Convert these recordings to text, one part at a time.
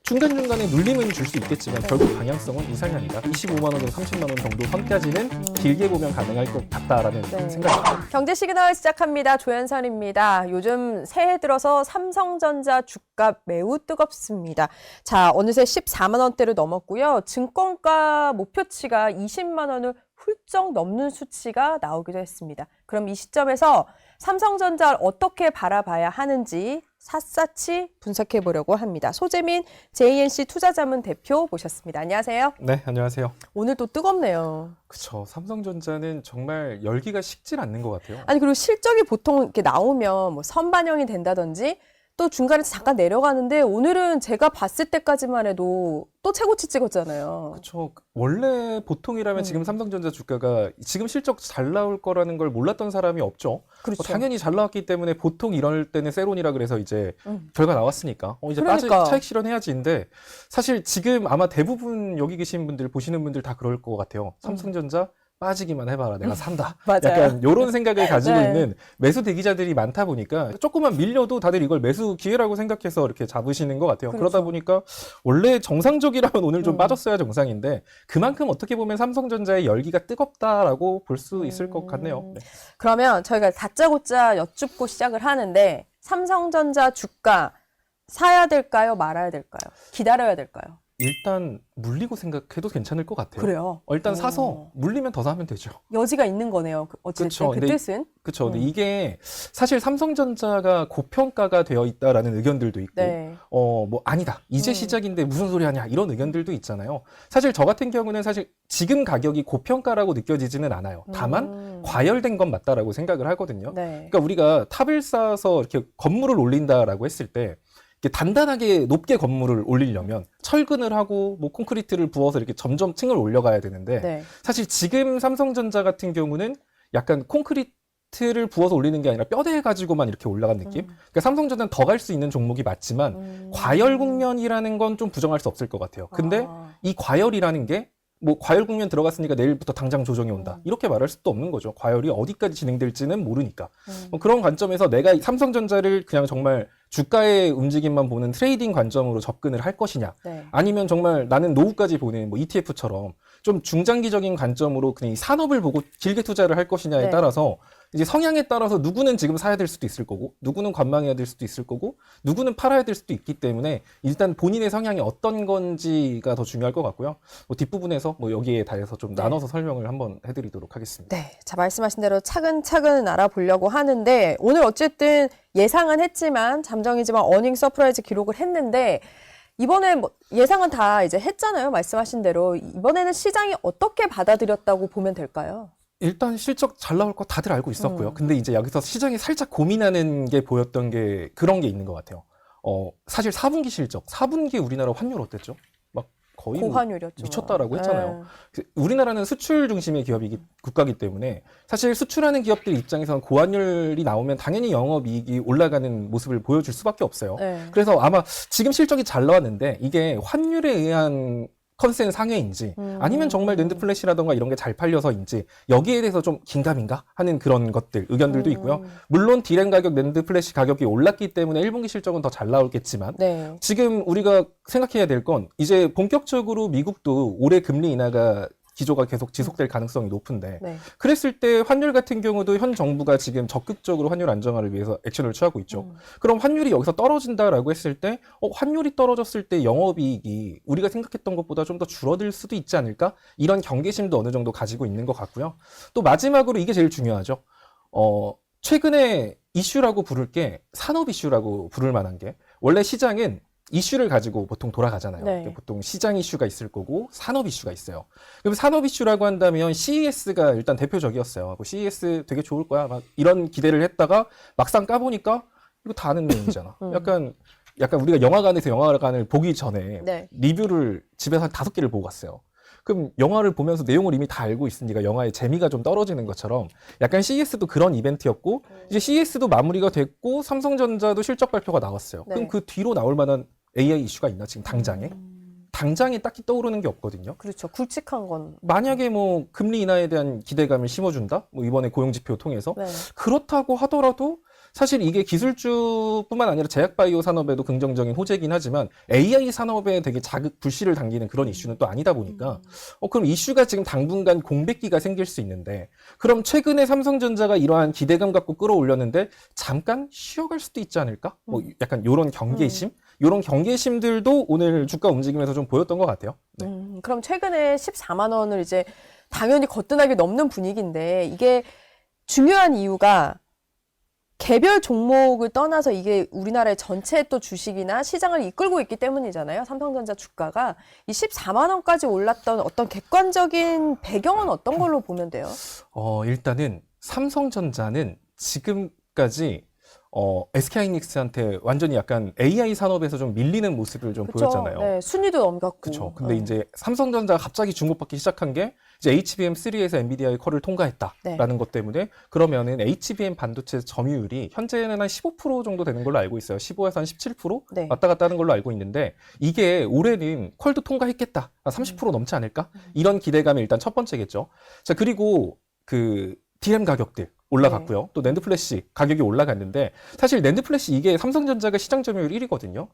중간중간에 눌림은 줄 수 있겠지만 결국 방향성은 이상이 아니다. 25만 원에서 30만 원 정도 선까지는 길게 보면 가능할 것 같다라는 생각입니다. 경제 시그널 시작합니다. 조현선입니다. 요즘 새해 들어서 삼성전자 주가 매우 뜨겁습니다. 자, 어느새 14만 원대를 넘었고요. 증권가 목표치가 20만 원을 훌쩍 넘는 수치가 나오기도 했습니다. 그럼 이 시점에서 삼성전자를 어떻게 바라봐야 하는지 샅샅이 분석해 보려고 합니다. 소재민 JNC 투자자문 대표 모셨습니다. 안녕하세요. 네, 안녕하세요. 오늘 또 뜨겁네요. 그쵸. 삼성전자는 정말 열기가 식질 않는 것 같아요. 아니 그리고 실적이 보통 이렇게 나오면 뭐 선반영이 된다든지 또 중간에 잠깐 내려가는데 오늘은 제가 봤을 때까지만 해도 또 최고치 찍었잖아요. 그렇죠. 원래 보통이라면 지금 삼성전자 주가가 지금 실적 잘 나올 거라는 걸 몰랐던 사람이 없죠. 그렇죠. 당연히 잘 나왔기 때문에 보통 이럴 때는 세론이라 그래서 이제 결과 나왔으니까 이제 그러니까. 차익 실현해야지인데 사실 지금 아마 대부분 여기 계신 분들 보시는 분들 다 그럴 것 같아요. 삼성전자 빠지기만 해봐라. 내가 산다. 맞아요. 약간 이런 생각을 가지고 네. 있는 매수 대기자들이 많다 보니까 조금만 밀려도 다들 이걸 매수 기회라고 생각해서 이렇게 잡으시는 것 같아요. 그렇죠. 그러다 보니까 원래 정상적이라면 오늘 좀 빠졌어야 정상인데 그만큼 어떻게 보면 삼성전자의 열기가 뜨겁다라고 볼 수 있을 것 같네요. 네. 그러면 저희가 다짜고짜 여쭙고 시작을 하는데 삼성전자 주가 사야 될까요? 말아야 될까요? 기다려야 될까요? 일단 물리고 생각해도 괜찮을 것 같아요. 그래요. 일단 오. 사서 물리면 더 사면 되죠. 여지가 있는 거네요. 어쨌든 그쵸. 그 근데 뜻은. 그렇죠. 근데 이게 사실 삼성전자가 고평가가 되어 있다라는 의견들도 있고, 네. 뭐 아니다. 이제 시작인데 무슨 소리 하냐 이런 의견들도 있잖아요. 사실 저 같은 경우는 사실 지금 가격이 고평가라고 느껴지지는 않아요. 다만 과열된 건 맞다라고 생각을 하거든요. 네. 그러니까 우리가 탑을 쌓아서 이렇게 건물을 올린다라고 했을 때. 이렇게 단단하게 높게 건물을 올리려면 철근을 하고 뭐 콘크리트를 부어서 이렇게 점점 층을 올려가야 되는데 네. 사실 지금 삼성전자 같은 경우는 약간 콘크리트를 부어서 올리는 게 아니라 뼈대 가지고만 이렇게 올라간 느낌? 그러니까 삼성전자는 더 갈 수 있는 종목이 맞지만 과열 국면이라는 건 좀 부정할 수 없을 것 같아요. 근데 이 과열이라는 게 뭐 과열 국면 들어갔으니까 내일부터 당장 조정이 온다. 이렇게 말할 수도 없는 거죠. 과열이 어디까지 진행될지는 모르니까. 그런 관점에서 내가 삼성전자를 그냥 정말 주가의 움직임만 보는 트레이딩 관점으로 접근을 할 것이냐. 네. 아니면 정말 나는 노후까지 보는 뭐 ETF처럼 좀 중장기적인 관점으로 그냥 이 산업을 보고 길게 투자를 할 것이냐에 네. 따라서 이제 성향에 따라서 누구는 지금 사야 될 수도 있을 거고 누구는 관망해야 될 수도 있을 거고 누구는 팔아야 될 수도 있기 때문에 일단 본인의 성향이 어떤 건지가 더 중요할 것 같고요. 뭐 뒷부분에서 뭐 여기에 대해서 좀 나눠서 설명을 한번 해드리도록 하겠습니다. 네. 자, 말씀하신 대로 차근차근 알아보려고 하는데 오늘 어쨌든 예상은 했지만 잠정이지만 어닝 서프라이즈 기록을 했는데 이번에 뭐 예상은 다 이제 했잖아요. 말씀하신 대로 이번에는 시장이 어떻게 받아들였다고 보면 될까요? 일단 실적 잘 나올 거 다들 알고 있었고요. 근데 이제 여기서 시장이 살짝 고민하는 게 보였던 게 그런 게 있는 것 같아요. 사실 4분기 실적, 4분기 우리나라 환율 어땠죠? 막 거의 뭐 고환율이었죠. 미쳤다라고 했잖아요. 네. 우리나라는 수출 중심의 국가이기 때문에 사실 수출하는 기업들 입장에서는 고환율이 나오면 당연히 영업이익이 올라가는 모습을 보여줄 수밖에 없어요. 네. 그래서 아마 지금 실적이 잘 나왔는데 이게 환율에 의한 컨센 상회인지 아니면 정말 낸드 플래시라던가 이런 게 잘 팔려서인지 여기에 대해서 좀 긴가민가 하는 그런 것들 의견들도 있고요. 물론 디램 가격, 낸드 플래시 가격이 올랐기 때문에 1분기 실적은 더 잘 나오겠지만 네. 지금 우리가 생각해야 될 건 이제 본격적으로 미국도 올해 금리 인하가 기조가 계속 지속될 가능성이 높은데 네. 그랬을 때 환율 같은 경우도 현 정부가 지금 적극적으로 환율 안정화를 위해서 액션을 취하고 있죠. 그럼 환율이 여기서 떨어진다라고 했을 때 환율이 떨어졌을 때 영업이익이 우리가 생각했던 것보다 좀 더 줄어들 수도 있지 않을까? 이런 경계심도 어느 정도 가지고 있는 것 같고요. 또 마지막으로 이게 제일 중요하죠. 최근에 이슈라고 부를 게 산업 이슈라고 부를 만한 게 원래 시장은 이슈를 가지고 보통 돌아가잖아요. 네. 보통 시장 이슈가 있을 거고 산업 이슈가 있어요. 그럼 산업 이슈라고 한다면 CES가 일단 대표적이었어요. CES 되게 좋을 거야. 막 이런 기대를 했다가 막상 까보니까 이거 다 아는 내용이잖아. 약간 우리가 영화관을 보기 전에 네. 리뷰를 집에서 한 5개를 보고 갔어요. 그럼 영화를 보면서 내용을 이미 다 알고 있으니까 영화의 재미가 좀 떨어지는 것처럼 약간 CES도 그런 이벤트였고 이제 CES도 마무리가 됐고 삼성전자도 실적 발표가 나왔어요. 네. 그럼 그 뒤로 나올 만한 AI 이슈가 있나 지금 당장에? 당장에 딱히 떠오르는 게 없거든요. 그렇죠. 굵직한 건. 만약에 뭐 금리 인하에 대한 기대감을 심어준다? 뭐 이번에 고용지표 통해서 네. 그렇다고 하더라도 사실 이게 기술주뿐만 아니라 제약바이오 산업에도 긍정적인 호재긴 하지만 AI 산업에 되게 자극 불씨를 당기는 그런 이슈는 또 아니다 보니까 그럼 이슈가 지금 당분간 공백기가 생길 수 있는데 그럼 최근에 삼성전자가 이러한 기대감 갖고 끌어올렸는데 잠깐 쉬어갈 수도 있지 않을까? 뭐 약간 요런 경계심? 요런 경계심들도 오늘 주가 움직임에서 좀 보였던 것 같아요. 네. 그럼 최근에 14만 원을 이제 당연히 거뜬하게 넘는 분위기인데 이게 중요한 이유가 개별 종목을 떠나서 이게 우리나라의 전체 또 주식이나 시장을 이끌고 있기 때문이잖아요. 삼성전자 주가가 이 14만 원까지 올랐던 어떤 객관적인 배경은 어떤 걸로 보면 돼요? 일단은 삼성전자는 지금까지 SK하이닉스한테 완전히 약간 AI 산업에서 좀 밀리는 모습을 좀 그쵸? 보였잖아요. 네, 순위도 넘겼고. 그렇죠. 근데 이제 삼성전자가 갑자기 주목받기 시작한 게 이제 HBM3에서 엔비디아의 컬을 통과했다라는 것 때문에 그러면은 HBM 반도체 점유율이 현재는 한 15% 정도 되는 걸로 알고 있어요. 15에서 한 17% 네. 왔다 갔다 하는 걸로 알고 있는데 이게 올해는 컬도 통과했겠다. 한 30% 넘지 않을까? 이런 기대감이 일단 첫 번째겠죠. 자, 그리고 그 DRAM 가격들 올라갔고요. 또 낸드 플래시 가격이 올라갔는데 사실 낸드 플래시 이게 삼성전자가 시장 점유율 1위거든요.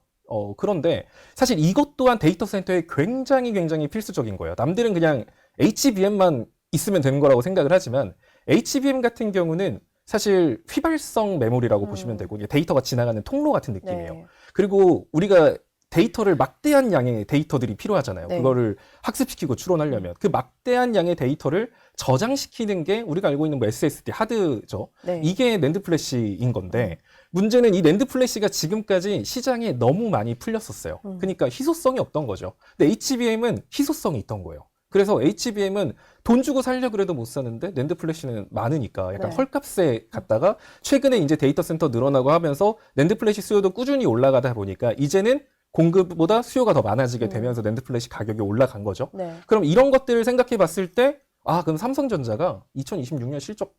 그런데 사실 이것 또한 데이터 센터에 굉장히 필수적인 거예요. 남들은 그냥 HBM만 있으면 되는 거라고 생각을 하지만 HBM 같은 경우는 사실 휘발성 메모리라고 보시면 되고 이게 데이터가 지나가는 통로 같은 느낌이에요. 네. 그리고 우리가 데이터를 막대한 양의 데이터들이 필요하잖아요. 네. 그거를 학습시키고 추론하려면 그 막대한 양의 데이터를 저장시키는 게 우리가 알고 있는 뭐 SSD 하드죠. 네. 이게 낸드 플래시인 건데 문제는 이 낸드 플래시가 지금까지 시장에 너무 많이 풀렸었어요. 그러니까 희소성이 없던 거죠. 근데 HBM은 희소성이 있던 거예요. 그래서 HBM은 돈 주고 살려 그래도 못 사는데 낸드 플래시는 많으니까 약간 네. 헐값에 갔다가 최근에 이제 데이터 센터 늘어나고 하면서 낸드 플래시 수요도 꾸준히 올라가다 보니까 이제는 공급보다 수요가 더 많아지게 되면서 낸드 플래시 가격이 올라간 거죠. 네. 그럼 이런 것들을 생각해 봤을 때 그럼 삼성전자가 2026년 실적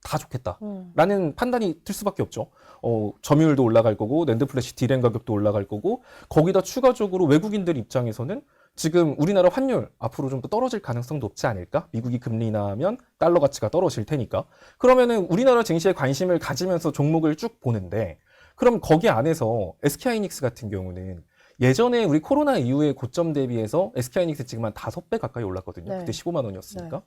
다 좋겠다라는 판단이 들 수밖에 없죠. 점유율도 올라갈 거고 낸드 플래시 디램 가격도 올라갈 거고 거기다 추가적으로 외국인들 입장에서는 지금 우리나라 환율 앞으로 좀 더 떨어질 가능성도 없지 않을까? 미국이 금리 인하하면 달러 가치가 떨어질 테니까. 그러면은 우리나라 증시에 관심을 가지면서 종목을 쭉 보는데 그럼 거기 안에서 SK하이닉스 같은 경우는 예전에 우리 코로나 이후에 고점 대비해서 SK하이닉스 지금 한 5배 가까이 올랐거든요. 네. 그때 15만 원이었으니까.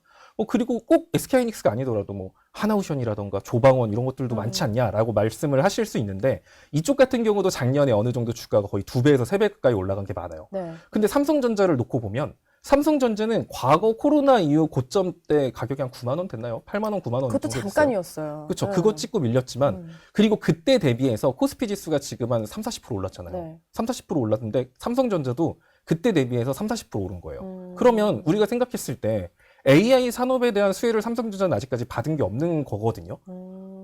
그리고 꼭 SK하이닉스가 아니더라도 뭐 하나오션이라던가 조방원 이런 것들도 많지 않냐라고 말씀을 하실 수 있는데 이쪽 같은 경우도 작년에 어느 정도 주가가 거의 2배에서 3배 가까이 올라간 게 많아요. 네. 근데 삼성전자를 놓고 보면 삼성전자는 과거 코로나 이후 고점 때 가격이 한 9만 원 됐나요? 8만 원, 9만 원 그것도 정도 됐어요. 잠깐이었어요. 그렇죠. 네. 그거 찍고 밀렸지만 그리고 그때 대비해서 코스피 지수가 지금 한 30, 40% 올랐잖아요. 네. 30, 40% 올랐는데 삼성전자도 그때 대비해서 30, 40% 오른 거예요. 그러면 우리가 생각했을 때 AI 산업에 대한 수혜를 삼성전자는 아직까지 받은 게 없는 거거든요.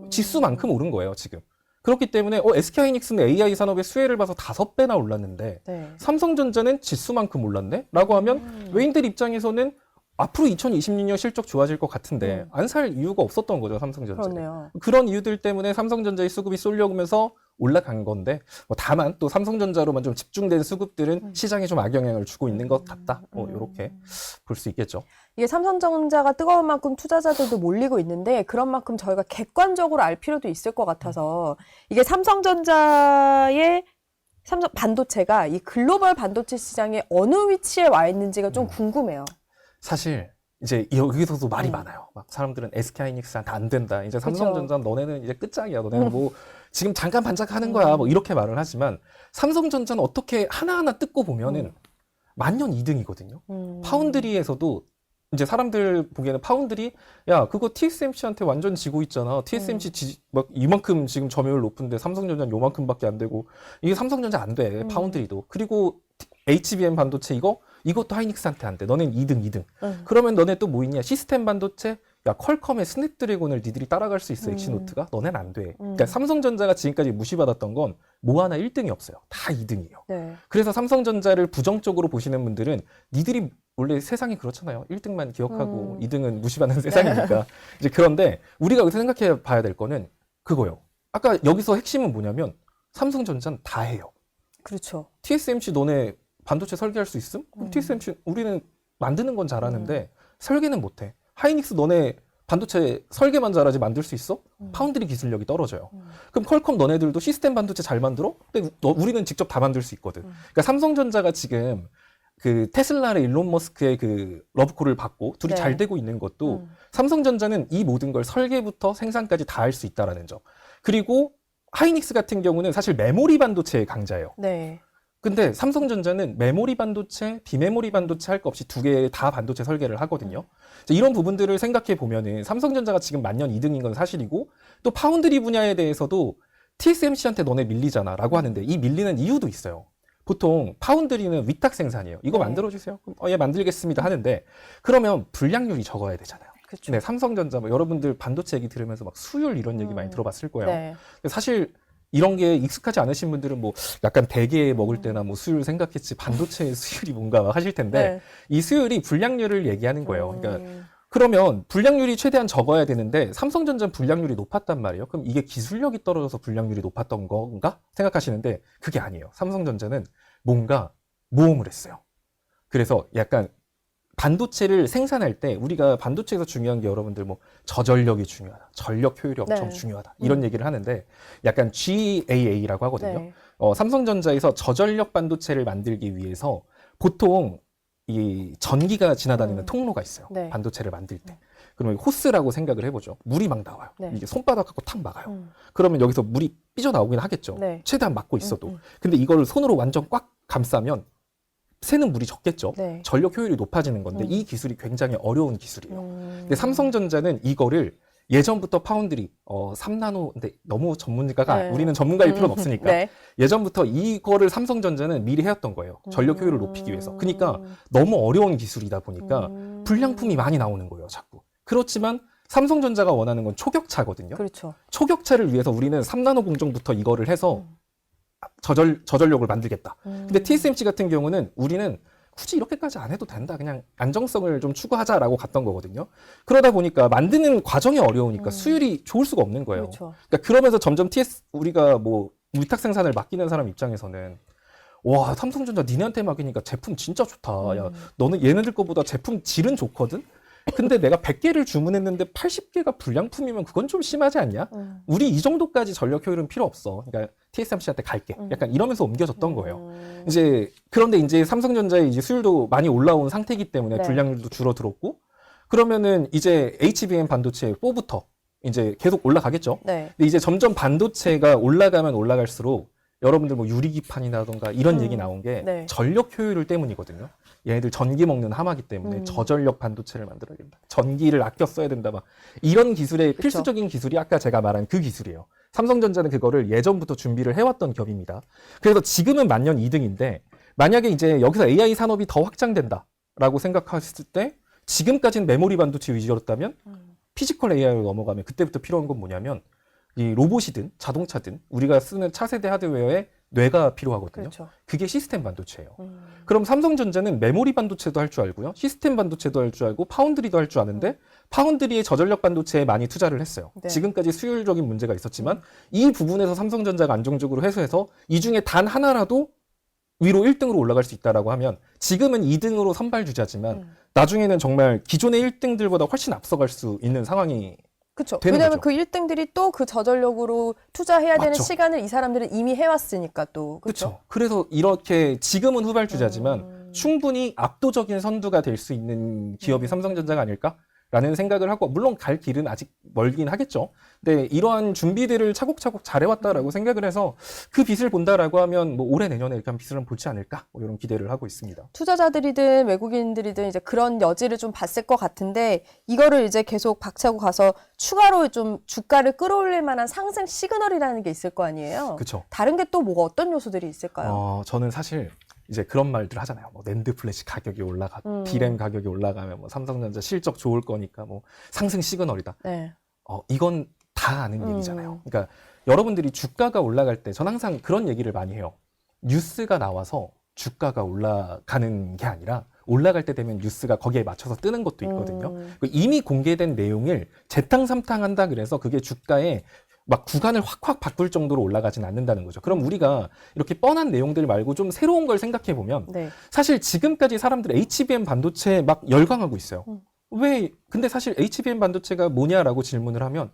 지수만큼 오른 거예요, 지금. 그렇기 때문에 SK하이닉스는 AI 산업의 수혜를 봐서 5배나 올랐는데 네. 삼성전자는 지수만큼 올랐네? 라고 하면 외인들 입장에서는 앞으로 2026년 실적 좋아질 것 같은데 안 살 이유가 없었던 거죠, 삼성전자. 그렇네요. 그런 이유들 때문에 삼성전자의 수급이 쏠려오면서 올라간 건데 다만 또 삼성전자로만 좀 집중된 수급들은 시장에 좀 악영향을 주고 있는 것 같다. 이렇게 볼 수 있겠죠. 이게 삼성전자가 뜨거운 만큼 투자자들도 몰리고 있는데 그런 만큼 저희가 객관적으로 알 필요도 있을 것 같아서 이게 삼성전자의 삼성 반도체가 이 글로벌 반도체 시장에 어느 위치에 와 있는지가 좀 궁금해요. 사실 이제 여기서도 말이 많아요. 막 사람들은 SK하이닉스한테 안 된다. 이제 삼성전자 너네는 이제 끝장이야. 너네는 뭐 지금 잠깐 반짝하는 거야. 뭐 이렇게 말을 하지만 삼성전자는 어떻게 하나하나 뜯고 보면은 만년 2등이거든요. 파운드리에서도 이제 사람들 보기에는 파운드리 야 그거 TSMC한테 완전 지고 있잖아. TSMC 막 이만큼 지금 점유율 높은데 삼성전자는 요만큼밖에 안 되고 이게 삼성전자 안 돼. 파운드리도. 그리고 HBM 반도체 이것도 하이닉스한테 안 돼. 너넨 2등. 그러면 너네 또 뭐 있냐? 시스템 반도체? 야, 퀄컴의 스냅드래곤을 니들이 따라갈 수 있어, 엑시노트가? 너넨 안 돼. 그러니까 삼성전자가 지금까지 무시받았던 건 뭐 하나 1등이 없어요. 다 2등이에요. 네. 그래서 삼성전자를 부정적으로 보시는 분들은 니들이 원래 세상이 그렇잖아요. 1등만 기억하고 2등은 무시받는 세상이니까. 이제 그런데 우리가 여기서 생각해 봐야 될 거는 그거예요. 아까 여기서 핵심은 뭐냐면 삼성전자는 다 해요. 그렇죠. TSMC 너네 반도체 설계할 수 있음? TSMC 우리는 만드는 건 잘하는데 설계는 못해. 하이닉스 너네 반도체 설계만 잘하지 만들 수 있어? 파운드리 기술력이 떨어져요. 그럼 퀄컴 너네들도 시스템 반도체 잘 만들어? 근데 우리는 직접 다 만들 수 있거든. 그러니까 삼성전자가 지금 그 테슬라의 일론 머스크의 그 러브콜을 받고 둘이 네. 잘 되고 있는 것도 삼성전자는 이 모든 걸 설계부터 생산까지 다 할 수 있다라는 점. 그리고 하이닉스 같은 경우는 사실 메모리 반도체의 강자예요. 네. 근데 삼성전자는 메모리 반도체, 비메모리 반도체 할 거 없이 두 개 다 반도체 설계를 하거든요. 이런 부분들을 생각해 보면은 삼성전자가 지금 만년 2등인 건 사실이고 또 파운드리 분야에 대해서도 TSMC한테 너네 밀리잖아 라고 하는데 이 밀리는 이유도 있어요. 보통 파운드리는 위탁 생산이에요. 이거 네. 만들어주세요. 그럼 예, 만들겠습니다 하는데 그러면 불량률이 적어야 되잖아요. 그렇죠. 네, 삼성전자 뭐 여러분들 반도체 얘기 들으면서 막 수율 이런 얘기 많이 들어봤을 거예요. 네. 사실 이런 게 익숙하지 않으신 분들은 뭐 약간 대게 먹을 때나 뭐 수율 생각했지 반도체의 수율이 뭔가 하실 텐데 네. 이 수율이 불량률을 얘기하는 거예요. 그러니까 그러면 불량률이 최대한 적어야 되는데 삼성전자는 불량률이 높았단 말이에요. 그럼 이게 기술력이 떨어져서 불량률이 높았던 건가 생각하시는데 그게 아니에요. 삼성전자는 뭔가 모험을 했어요. 그래서 약간 반도체를 생산할 때 우리가 반도체에서 중요한 게 여러분들 뭐 저전력이 중요하다, 전력 효율이 엄청 네. 중요하다 이런 얘기를 하는데 약간 GAA라고 하거든요. 네. 삼성전자에서 저전력 반도체를 만들기 위해서 보통 이 전기가 지나다니는 통로가 있어요. 네. 반도체를 만들 때. 그러면 호스라고 생각을 해보죠. 물이 막 나와요. 네. 이게 손바닥 갖고 탁 막아요. 그러면 여기서 물이 삐져나오긴 하겠죠. 네. 최대한 막고 있어도. 근데 이거를 손으로 완전 꽉 감싸면 새는 물이 적겠죠. 네. 전력 효율이 높아지는 건데 이 기술이 굉장히 어려운 기술이에요. 근데 삼성전자는 이거를 예전부터 파운드리 3나노 근데 너무 전문가가 네. 우리는 전문가일 필요는 없으니까 네. 예전부터 이거를 삼성전자는 미리 해왔던 거예요. 전력 효율을 높이기 위해서. 그러니까 너무 어려운 기술이다 보니까 불량품이 많이 나오는 거예요, 자꾸. 그렇지만 삼성전자가 원하는 건 초격차거든요. 그렇죠. 초격차를 위해서 우리는 3나노 공정부터 이거를 해서 저전력을 만들겠다. 근데 TSMC 같은 경우는 우리는 굳이 이렇게까지 안 해도 된다. 그냥 안정성을 좀 추구하자라고 갔던 거거든요. 그러다 보니까 만드는 과정이 어려우니까 수율이 좋을 수가 없는 거예요. 그렇죠. 그러니까 그러면서 점점 우리가 뭐 위탁 생산을 맡기는 사람 입장에서는 와, 삼성전자 니네한테 맡기니까 제품 진짜 좋다. 야, 너는 얘네들 거보다 제품 질은 좋거든? 근데 내가 100개를 주문했는데 80개가 불량품이면 그건 좀 심하지 않냐? 우리 이 정도까지 전력 효율은 필요 없어. 그러니까 TSMC한테 갈게. 약간 이러면서 옮겨졌던 거예요. 이제 그런데 이제 삼성전자의 이제 수율도 많이 올라온 상태이기 때문에 네. 불량률도 줄어들었고 그러면 이제 HBM 반도체 4부터 이제 계속 올라가겠죠. 네. 근데 이제 점점 반도체가 올라가면 올라갈수록 여러분들 뭐 유리기판이라던가 이런 얘기 나온 게 네. 전력 효율 때문이거든요. 얘네들 전기 먹는 하마기 때문에 저전력 반도체를 만들어야 된다. 전기를 아껴 써야 된다. 막 이런 기술의 그쵸. 필수적인 기술이 아까 제가 말한 그 기술이에요. 삼성전자는 그거를 예전부터 준비를 해왔던 기업입니다. 그래서 지금은 만년 2등인데 만약에 이제 여기서 AI 산업이 더 확장된다라고 생각했을 때 지금까지는 메모리 반도체 위주였다면 피지컬 AI로 넘어가면 그때부터 필요한 건 뭐냐면 이 로봇이든 자동차든 우리가 쓰는 차세대 하드웨어에 뇌가 필요하거든요. 그렇죠. 그게 시스템 반도체예요. 그럼 삼성전자는 메모리 반도체도 할 줄 알고요. 시스템 반도체도 할 줄 알고 파운드리도 할 줄 아는데 파운드리의 저전력 반도체에 많이 투자를 했어요. 네. 지금까지 수율적인 문제가 있었지만 이 부분에서 삼성전자가 안정적으로 해소해서 이 중에 단 하나라도 위로 1등으로 올라갈 수 있다라고 하면 지금은 2등으로 선발 주자지만 나중에는 정말 기존의 1등들보다 훨씬 앞서갈 수 있는 상황이 그렇죠. 되는 왜냐하면 거죠. 그 1등들이 또 그 저전력으로 투자해야 되는 맞죠. 시간을 이 사람들은 이미 해왔으니까 또. 그렇죠. 그렇죠. 그래서 이렇게 지금은 후발주자지만 충분히 압도적인 선두가 될 수 있는 기업이 삼성전자가 아닐까라는 생각을 하고 물론 갈 길은 아직 멀긴 하겠죠. 근데 이러한 준비들을 차곡차곡 잘해왔다라고 생각을 해서 그 빛을 본다라고 하면 뭐 올해 내년에 이렇게 한 빛을 보지 않을까 뭐 이런 기대를 하고 있습니다. 투자자들이든 외국인들이든 이제 그런 여지를 좀 봤을 것 같은데 이거를 이제 계속 박차고 가서 추가로 좀 주가를 끌어올릴 만한 상승 시그널이라는 게 있을 거 아니에요. 그렇죠. 다른 게 또 뭐 어떤 요소들이 있을까요? 저는 사실 이제 그런 말들 하잖아요. 뭐 낸드 플래시 가격이 올라가, D램 가격이 올라가면 뭐 삼성전자 실적 좋을 거니까 뭐 상승 시그널이다. 네. 이건 다 아는 얘기잖아요. 그러니까 여러분들이 주가가 올라갈 때 전 항상 그런 얘기를 많이 해요. 뉴스가 나와서 주가가 올라가는 게 아니라 올라갈 때 되면 뉴스가 거기에 맞춰서 뜨는 것도 있거든요. 이미 공개된 내용을 재탕삼탕한다 그래서 그게 주가에 막 구간을 확확 바꿀 정도로 올라가진 않는다는 거죠. 그럼 우리가 이렇게 뻔한 내용들 말고 좀 새로운 걸 생각해 보면 네. 사실 지금까지 사람들 HBM 반도체에 막 열광하고 있어요. 근데 사실 HBM 반도체가 뭐냐라고 질문을 하면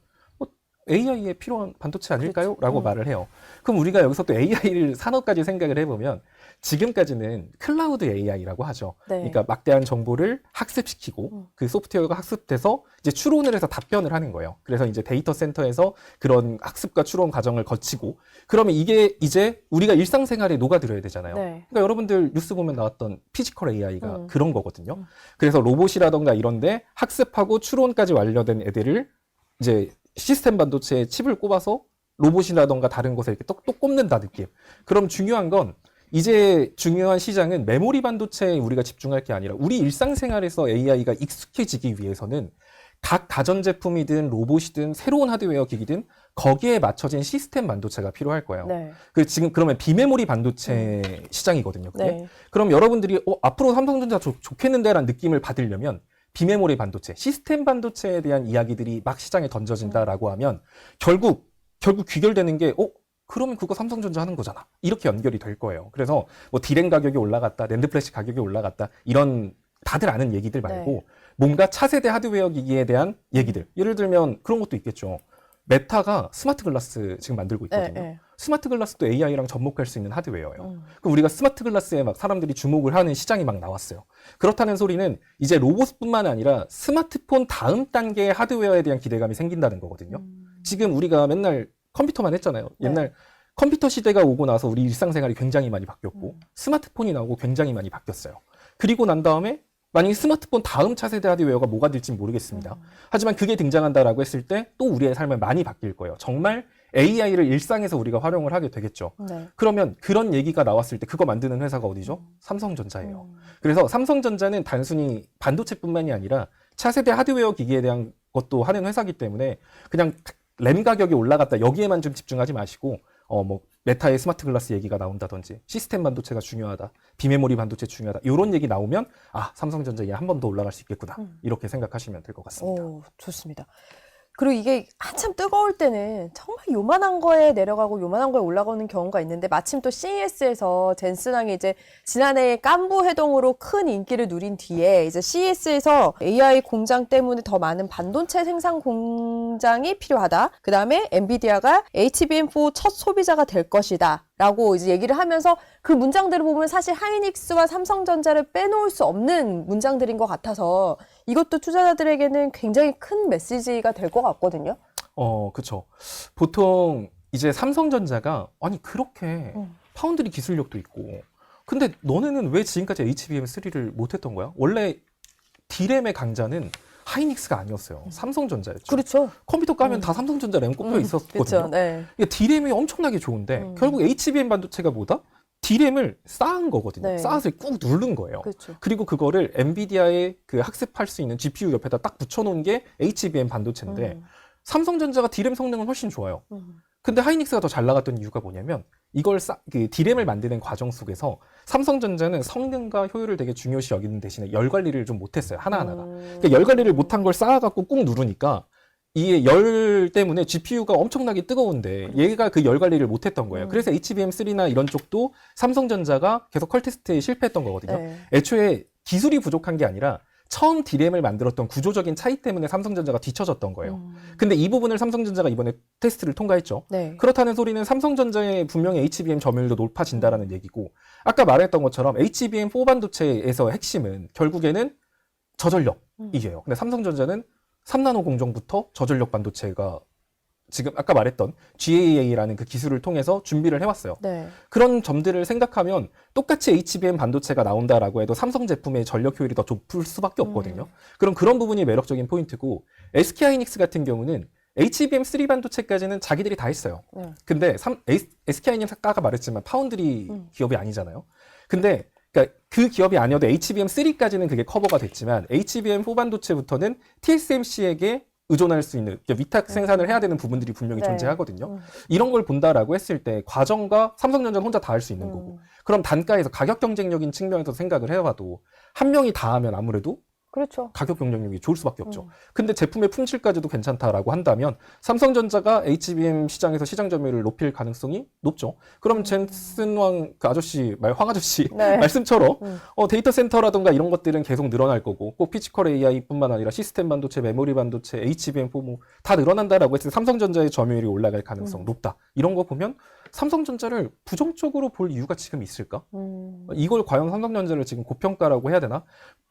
AI에 필요한 반도체 아닐까요? 그렇죠. 라고 말을 해요. 그럼 우리가 여기서 또 AI를 산업까지 생각을 해보면 지금까지는 클라우드 AI라고 하죠. 네. 그러니까 막대한 정보를 학습시키고 그 소프트웨어가 학습돼서 이제 추론을 해서 답변을 하는 거예요. 그래서 이제 데이터 센터에서 그런 학습과 추론 과정을 거치고 그러면 이게 이제 우리가 일상생활에 녹아들어야 되잖아요. 네. 그러니까 여러분들 뉴스 보면 나왔던 피지컬 AI가 그런 거거든요. 그래서 로봇이라던가 이런데 학습하고 추론까지 완료된 애들을 이제 시스템 반도체에 칩을 꼽아서 로봇이라던가 다른 곳에 이렇게 또 꼽는다 느낌. 그럼 중요한 건 이제 중요한 시장은 메모리 반도체에 우리가 집중할 게 아니라 우리 일상생활에서 AI가 익숙해지기 위해서는 각 가전제품이든 로봇이든 새로운 하드웨어 기기든 거기에 맞춰진 시스템 반도체가 필요할 거예요. 네. 지금 그러면 비메모리 반도체 시장이거든요. 그게. 네. 그럼 여러분들이 앞으로 삼성전자 좋겠는데라는 느낌을 받으려면 비메모리 반도체, 시스템 반도체에 대한 이야기들이 막 시장에 던져진다라고 하면 결국 귀결되는 게 그러면 그거 삼성전자 하는 거잖아. 이렇게 연결이 될 거예요. 그래서 뭐 디램 가격이 올라갔다, 낸드 플래시 가격이 올라갔다 이런 다들 아는 얘기들 말고 네. 뭔가 차세대 하드웨어 기기에 대한 얘기들. 예를 들면 그런 것도 있겠죠. 메타가 스마트 글라스 지금 만들고 있거든요. 네. 스마트 글라스도 AI랑 접목할 수 있는 하드웨어예요. 그럼 우리가 스마트 글라스에 막 사람들이 주목을 하는 시장이 막 나왔어요. 그렇다는 소리는 이제 로봇뿐만 아니라 스마트폰 다음 단계의 하드웨어에 대한 기대감이 생긴다는 거거든요. 지금 우리가 맨날 컴퓨터만 했잖아요. 네. 옛날 컴퓨터 시대가 오고 나서 우리 일상생활이 굉장히 많이 바뀌었고 스마트폰이 나오고 굉장히 많이 바뀌었어요. 그리고 난 다음에 만약에 스마트폰 다음 차세대 하드웨어가 뭐가 될지 모르겠습니다. 하지만 그게 등장한다라고 했을 때 또 우리의 삶은 많이 바뀔 거예요. 정말 AI를 일상에서 우리가 활용을 하게 되겠죠. 네. 그러면 그런 얘기가 나왔을 때 그거 만드는 회사가 어디죠? 삼성전자예요. 그래서 삼성전자는 단순히 반도체뿐만이 아니라 차세대 하드웨어 기기에 대한 것도 하는 회사이기 때문에 그냥 램 가격이 올라갔다 여기에만 좀 집중하지 마시고 뭐 메타의 스마트 글라스 얘기가 나온다든지 시스템 반도체가 중요하다, 비메모리 반도체 중요하다 이런 얘기 나오면 삼성전자 얘 한 번 더 올라갈 수 있겠구나 이렇게 생각하시면 될 것 같습니다. 오, 좋습니다. 그리고 이게 한참 뜨거울 때는 정말 요만한 거에 내려가고 요만한 거에 올라가는 경우가 있는데 마침 또 CES에서 젠슨왕이 이제 지난해 깐부 회동으로 큰 인기를 누린 뒤에 이제 CES에서 AI 공장 때문에 더 많은 반도체 생산 공장이 필요하다. 그 다음에 엔비디아가 HBM4 첫 소비자가 될 것이다. 라고 이제 얘기를 하면서 그 문장들을 보면 사실 하이닉스와 삼성전자를 빼놓을 수 없는 문장들인 것 같아서 이것도 투자자들에게는 굉장히 큰 메시지가 될 것 같거든요. 그쵸. 보통 이제 삼성전자가 아니 그렇게 파운드리 기술력도 있고 근데 너네는 왜 지금까지 HBM3를 못했던 거야? 원래 D램의 강자는 하이닉스가 아니었어요. 삼성전자였죠. 그렇죠. 컴퓨터 까면 다 삼성전자 램 꼽혀 있었거든요. 그렇죠. 네. 이게 D램이 엄청나게 좋은데 결국 HBM 반도체가 뭐다? D램을 쌓은 거거든요. 네. 쌓아서 꾹 누른 거예요. 그렇죠. 그리고 그거를 엔비디아의 그 학습할 수 있는 GPU 옆에다 딱 붙여놓은 게 HBM 반도체인데 삼성전자가 D램 성능은 훨씬 좋아요. 근데 하이닉스가 더 잘 나갔던 이유가 뭐냐면 이걸 그 D램을 만드는 과정 속에서 삼성전자는 성능과 효율을 되게 중요시 여기는 대신에 열 관리를 좀 못했어요. 하나하나가. 그러니까 열 관리를 못한 걸 쌓아갖고 꾹 누르니까 이게 열 때문에 GPU가 엄청나게 뜨거운데 얘가 그 열 관리를 못했던 거예요. 그래서 HBM3나 이런 쪽도 삼성전자가 계속 컬테스트에 실패했던 거거든요. 네. 애초에 기술이 부족한 게 아니라 처음 D램을 만들었던 구조적인 차이 때문에 삼성전자가 뒤처졌던 거예요. 근데 이 부분을 삼성전자가 이번에 테스트를 통과했죠. 네. 그렇다는 소리는 삼성전자의 분명히 HBM 점유율도 높아진다라는 얘기고 아까 말했던 것처럼 HBM4 반도체에서 핵심은 결국에는 저전력이에요. 근데 삼성전자는 3나노 공정부터 저전력 반도체가 지금 아까 말했던 GAA라는 그 기술을 통해서 준비를 해왔어요. 네. 그런 점들을 생각하면 똑같이 HBM 반도체가 나온다라고 해도 삼성 제품의 전력 효율이 더 높을 수밖에 없거든요. 그럼 그런 부분이 매력적인 포인트고 SK하이닉스 같은 경우는 HBM3 반도체까지는 자기들이 다 했어요. 근데 SK하이닉스 아까 말했지만 파운드리 기업이 아니잖아요. 근데 그러니까 그 기업이 아니어도 HBM3까지는 그게 커버가 됐지만 HBM4 반도체부터는 TSMC에게 의존할 수 있는 위탁 생산을 해야 되는 부분들이 분명히 네. 존재하거든요. 이런 걸 본다라고 했을 때 과정과 삼성전자는 혼자 다 할 수 있는 거고 그럼 단가에서 가격 경쟁력인 측면에서 생각을 해봐도 한 명이 다 하면 아무래도 그렇죠. 가격 경쟁력이 좋을 수밖에 없죠. 근데 제품의 품질까지도 괜찮다라고 한다면 삼성전자가 HBM 시장에서 시장 점유율을 높일 가능성이 높죠. 그럼 젠슨 왕 그 아저씨 황 아저씨 네. 말씀처럼 데이터 센터라든가 이런 것들은 계속 늘어날 거고 꼭 피지컬 AI뿐만 아니라 시스템 반도체, 메모리 반도체, HBM4 뭐 다 늘어난다라고 했을 때 삼성전자의 점유율이 올라갈 가능성 높다. 이런 거 보면 삼성전자를 부정적으로 볼 이유가 지금 있을까? 이걸 과연 삼성전자를 지금 고평가라고 해야 되나?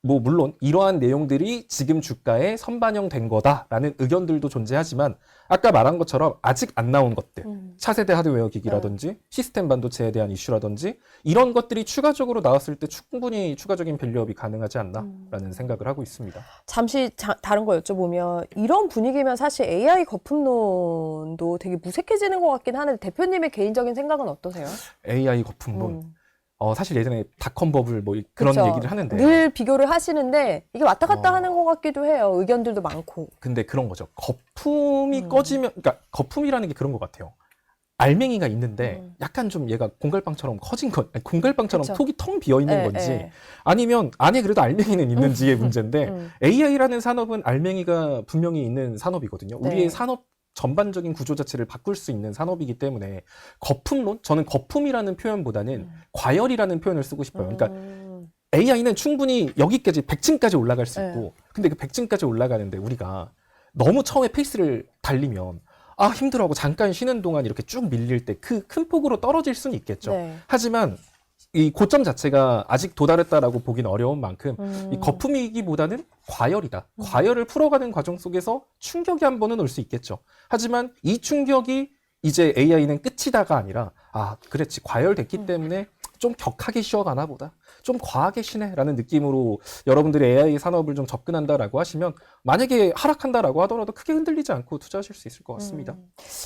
뭐 물론 이러한 내용들이 지금 주가에 선반영된 거다라는 의견들도 존재하지만 아까 말한 것처럼 아직 안 나온 것들, 차세대 하드웨어 기기라든지 시스템 반도체에 대한 이슈라든지 이런 것들이 추가적으로 나왔을 때 충분히 추가적인 밸류업이 가능하지 않나라는 생각을 하고 있습니다. 잠시 다른 거 여쭤보면 이런 분위기면 사실 AI 거품론도 되게 무색해지는 것 같긴 하는데 대표님의 개인적인 생각은 어떠세요? AI 거품론. 사실 예전에 닷컴 버블 뭐 그런 그쵸. 얘기를 하는데 늘 비교를 하시는데 이게 왔다 갔다 하는 것 같기도 해요. 의견들도 많고. 근데 그런 거죠. 거품이 꺼지면 그러니까 거품이라는 게 그런 것 같아요. 알맹이가 있는데 약간 좀 얘가 공갈빵처럼 커진 것, 아니, 공갈빵처럼 그쵸. 속이 텅 비어 있는 네, 건지 네. 아니면 안에 그래도 알맹이는 있는지의 문제인데 AI라는 산업은 알맹이가 분명히 있는 산업이거든요. 네. 우리의 산업 전반적인 구조 자체를 바꿀 수 있는 산업이기 때문에 거품론? 저는 거품이라는 표현보다는 과열이라는 표현을 쓰고 싶어요. 그러니까 AI는 충분히 여기까지 100층까지 올라갈 수 있고 근데 그 100층까지 올라가는데 우리가 너무 처음에 페이스를 달리면 힘들어하고 잠깐 쉬는 동안 이렇게 쭉 밀릴 때 그 큰 폭으로 떨어질 수는 있겠죠. 네. 하지만 이 고점 자체가 아직 도달했다라고 보긴 어려운 만큼 이 거품이기보다는 과열이다. 과열을 풀어가는 과정 속에서 충격이 한 번은 올 수 있겠죠. 하지만 이 충격이 이제 AI는 끝이다가 아니라 그랬지 과열됐기 때문에 좀 격하게 쉬어가나 보다. 좀 과하게 쉬네라는 느낌으로 여러분들이 AI 산업을 좀 접근한다라고 하시면 만약에 하락한다라고 하더라도 크게 흔들리지 않고 투자하실 수 있을 것 같습니다.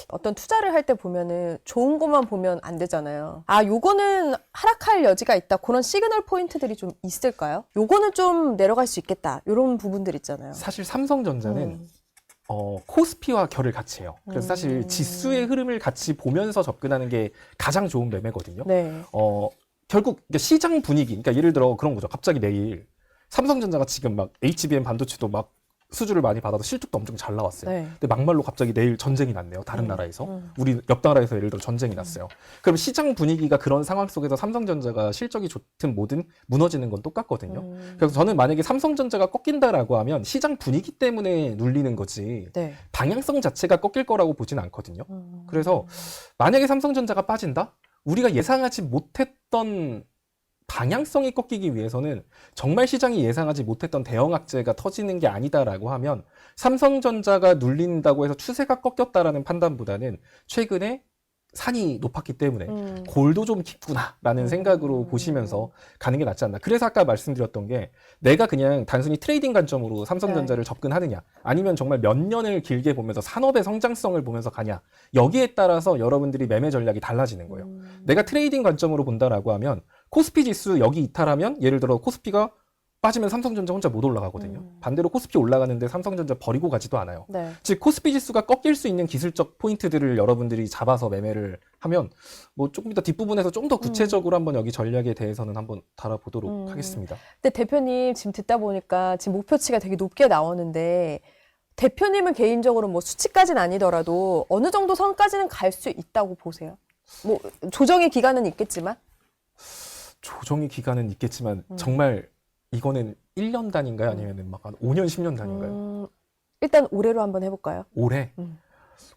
어떤 투자를 할 때 보면은 좋은 것만 보면 안 되잖아요. 요거는 하락할 여지가 있다. 그런 시그널 포인트들이 좀 있을까요? 요거는 좀 내려갈 수 있겠다. 이런 부분들 있잖아요. 사실 삼성전자는 코스피와 결을 같이 해요. 그래서 사실 지수의 흐름을 같이 보면서 접근하는 게 가장 좋은 매매거든요. 네. 결국 시장 분위기, 그러니까 예를 들어 그런 거죠. 갑자기 내일 삼성전자가 지금 막 HBM 반도체도 막 수주를 많이 받아서 실적도 엄청 잘 나왔어요. 네. 근데 막말로 갑자기 내일 전쟁이 났네요. 다른 나라에서. 우리 옆 나라에서 예를 들어 전쟁이 났어요. 그럼 시장 분위기가 그런 상황 속에서 삼성전자가 실적이 좋든 뭐든 무너지는 건 똑같거든요. 그래서 저는 만약에 삼성전자가 꺾인다라고 하면 시장 분위기 때문에 눌리는 거지 네. 방향성 자체가 꺾일 거라고 보진 않거든요. 그래서 만약에 삼성전자가 빠진다? 우리가 예상하지 못했던 방향성이 꺾이기 위해서는 정말 시장이 예상하지 못했던 대형 악재가 터지는 게 아니다라고 하면 삼성전자가 눌린다고 해서 추세가 꺾였다라는 판단보다는 최근에 산이 높았기 때문에 골도 좀 깊구나라는 생각으로 보시면서 가는 게 낫지 않나. 그래서 아까 말씀드렸던 게 내가 그냥 단순히 트레이딩 관점으로 삼성전자를 접근하느냐 아니면 정말 몇 년을 길게 보면서 산업의 성장성을 보면서 가냐 여기에 따라서 여러분들이 매매 전략이 달라지는 거예요. 내가 트레이딩 관점으로 본다라고 하면 코스피 지수 여기 이탈하면 예를 들어 코스피가 빠지면 삼성전자 혼자 못 올라가거든요. 반대로 코스피 올라가는데 삼성전자 버리고 가지도 않아요. 네. 즉 코스피 지수가 꺾일 수 있는 기술적 포인트들을 여러분들이 잡아서 매매를 하면 뭐 조금 이따 뒷부분에서 좀 더 구체적으로 한번 여기 전략에 대해서는 한번 달아보도록 하겠습니다. 근데 대표님 지금 듣다 보니까 지금 목표치가 되게 높게 나오는데 대표님은 개인적으로 뭐 수치까지는 아니더라도 어느 정도 선까지는 갈 수 있다고 보세요? 뭐 조정의 기간은 있겠지만 조정의 기간은 있겠지만 정말 이거는 1년 단인가요? 아니면 막 한 5년, 10년 단인가요? 일단 올해로 한번 해볼까요? 올해?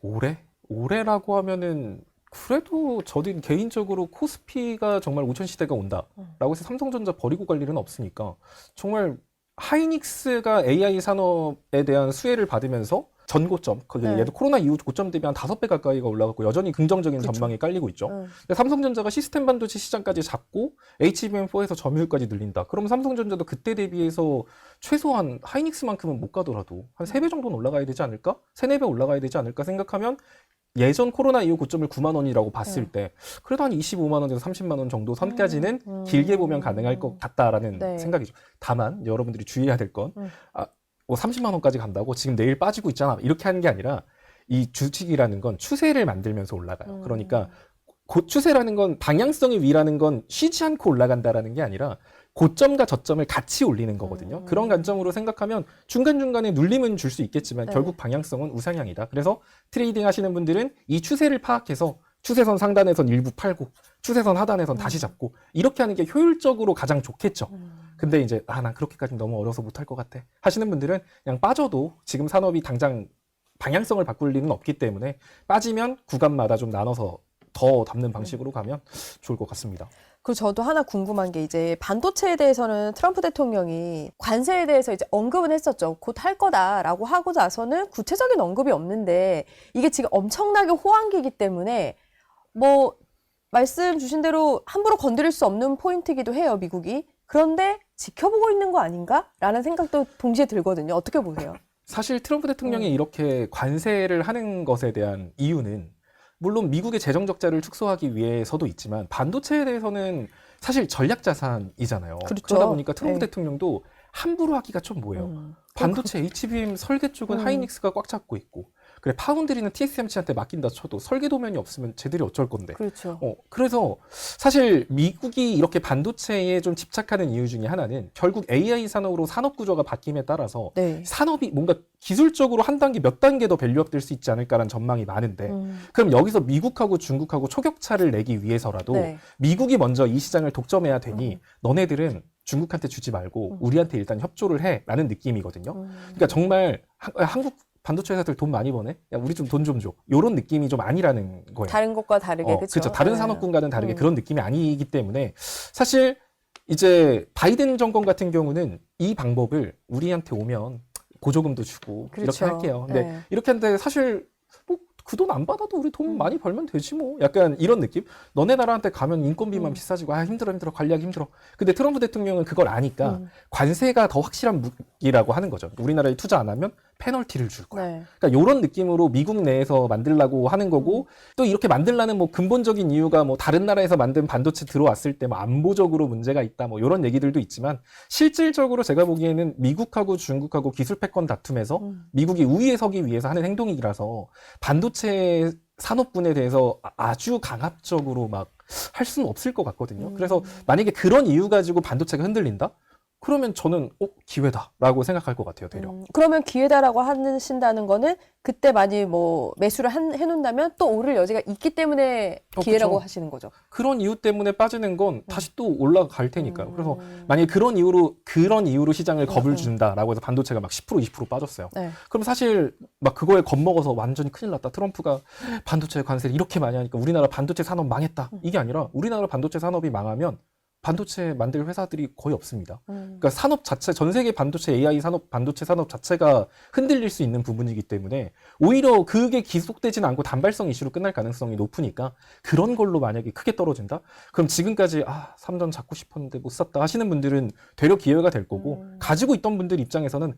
올해? 올해라고 하면은 그래도 저는 개인적으로 코스피가 정말 5천 시대가 온다라고 해서 삼성전자 버리고 갈 일은 없으니까 정말 하이닉스가 AI 산업에 대한 수혜를 받으면서 전고점, 거기 얘도 코로나 이후 고점 대비 한 5배 가까이가 올라갔고 여전히 긍정적인 전망이 깔리고 있죠. 근데 삼성전자가 시스템 반도체 시장까지 잡고 HBM4에서 점유율까지 늘린다. 그럼 삼성전자도 그때 대비해서 최소한 하이닉스만큼은 못 가더라도 한 3배 정도는 올라가야 되지 않을까? 3, 4배 올라가야 되지 않을까 생각하면 예전 코로나 이후 고점을 9만 원이라고 봤을 때 그래도 한 25만 원에서 30만 원 정도 선까지는 길게 보면 가능할 것 같다라는 생각이죠. 다만 여러분들이 주의해야 될 건 30만 원까지 간다고 지금 내일 빠지고 있잖아 이렇게 하는 게 아니라 이 주식이라는 건 추세를 만들면서 올라가요. 그러니까 추세라는 건 방향성이 위라는 건 쉬지 않고 올라간다라는 게 아니라 고점과 저점을 같이 올리는 거거든요. 그런 관점으로 생각하면 중간중간에 눌림은 줄 수 있겠지만 네. 결국 방향성은 우상향이다. 그래서 트레이딩 하시는 분들은 이 추세를 파악해서 추세선 상단에선 일부 팔고 추세선 하단에선 다시 잡고 이렇게 하는 게 효율적으로 가장 좋겠죠. 근데 이제 난 그렇게까지 너무 어려서 못할 것 같아 하시는 분들은 그냥 빠져도 지금 산업이 당장 방향성을 바꿀 리는 없기 때문에 빠지면 구간마다 좀 나눠서 더 담는 방식으로 가면 좋을 것 같습니다. 그리고 저도 하나 궁금한 게 이제 반도체에 대해서는 트럼프 대통령이 관세에 대해서 이제 언급은 했었죠. 곧 할 거다라고 하고 나서는 구체적인 언급이 없는데 이게 지금 엄청나게 호황기이기 때문에 뭐 말씀 주신 대로 함부로 건드릴 수 없는 포인트이기도 해요, 미국이. 그런데 지켜보고 있는 거 아닌가라는 생각도 동시에 들거든요. 어떻게 보세요? 사실 트럼프 대통령이 이렇게 관세를 하는 것에 대한 이유는 물론 미국의 재정 적자를 축소하기 위해서도 있지만 반도체에 대해서는 사실 전략 자산이잖아요. 그렇죠. 그러다 보니까 트럼프 네. 대통령도 함부로 하기가 좀 뭐예요. 반도체 HBM 설계 쪽은 하이닉스가 꽉 잡고 있고 그래 파운드리는 TSMC한테 맡긴다 쳐도 설계 도면이 없으면 쟤들이 어쩔 건데. 그렇죠. 그래서 사실 미국이 이렇게 반도체에 좀 집착하는 이유 중에 하나는 결국 AI 산업으로 산업 구조가 바뀜에 따라서 네. 산업이 뭔가 기술적으로 한 단계 몇 단계 더 밸류업 될 수 있지 않을까라는 전망이 많은데 그럼 여기서 미국하고 중국하고 초격차를 내기 위해서라도 네. 미국이 먼저 이 시장을 독점해야 되니 너네들은 중국한테 주지 말고 우리한테 일단 협조를 해라는 느낌이거든요. 그러니까 정말 한국 반도체 회사들 돈 많이 버네? 야, 우리 좀 돈 좀 줘. 요런 느낌이 좀 아니라는 거예요. 다른 것과 다르게 그렇죠. 그렇죠. 다른 산업군과는 다르게 그런 느낌이 아니기 때문에 사실 이제 바이든 정권 같은 경우는 이 방법을 우리한테 오면 보조금도 주고 그렇죠. 이렇게 할게요. 근데 네. 이렇게 하는데 사실 뭐 그 돈 안 받아도 우리 돈 많이 벌면 되지 뭐. 약간 이런 느낌? 너네 나라한테 가면 인건비만 비싸지고 아 힘들어 관리하기 힘들어. 근데 트럼프 대통령은 그걸 아니까 관세가 더 확실한 무기라고 하는 거죠. 우리나라에 투자 안 하면 페널티를 줄 거야. 네. 그러니까 이런 느낌으로 미국 내에서 만들라고 하는 거고 또 이렇게 만들라는 뭐 근본적인 이유가 뭐 다른 나라에서 만든 반도체 들어왔을 때 뭐 안보적으로 문제가 있다 뭐 이런 얘기들도 있지만 실질적으로 제가 보기에는 미국하고 중국하고 기술 패권 다툼에서 미국이 우위에 서기 위해서 하는 행동이라서 반도체 산업군에 대해서 아주 강압적으로 막 할 수는 없을 것 같거든요. 그래서 만약에 그런 이유 가지고 반도체가 흔들린다? 그러면 저는 기회다라고 생각할 것 같아요, 대략. 그러면 기회다라고 하신다는 거는 그때 많이 뭐 매수를 해놓는다면 또 오를 여지가 있기 때문에 기회라고 그쵸. 하시는 거죠. 그런 이유 때문에 빠지는 건 다시 또 올라갈 테니까요. 그래서 만약에 그런 이유로 시장을 겁을 준다라고 해서 반도체가 막 10% 20% 빠졌어요. 네. 그럼 사실 막 그거에 겁먹어서 완전히 큰일 났다. 트럼프가 반도체 관세를 이렇게 많이 하니까 우리나라 반도체 산업 망했다. 이게 아니라 우리나라 반도체 산업이 망하면 반도체 만들 회사들이 거의 없습니다. 그러니까 산업 자체, 전 세계 반도체 AI 산업, 반도체 산업 자체가 흔들릴 수 있는 부분이기 때문에 오히려 그게 지속되지는 않고 단발성 이슈로 끝날 가능성이 높으니까 그런 걸로 만약에 크게 떨어진다? 그럼 지금까지 삼전 잡고 싶었는데 못 샀다 하시는 분들은 되려 기회가 될 거고 가지고 있던 분들 입장에서는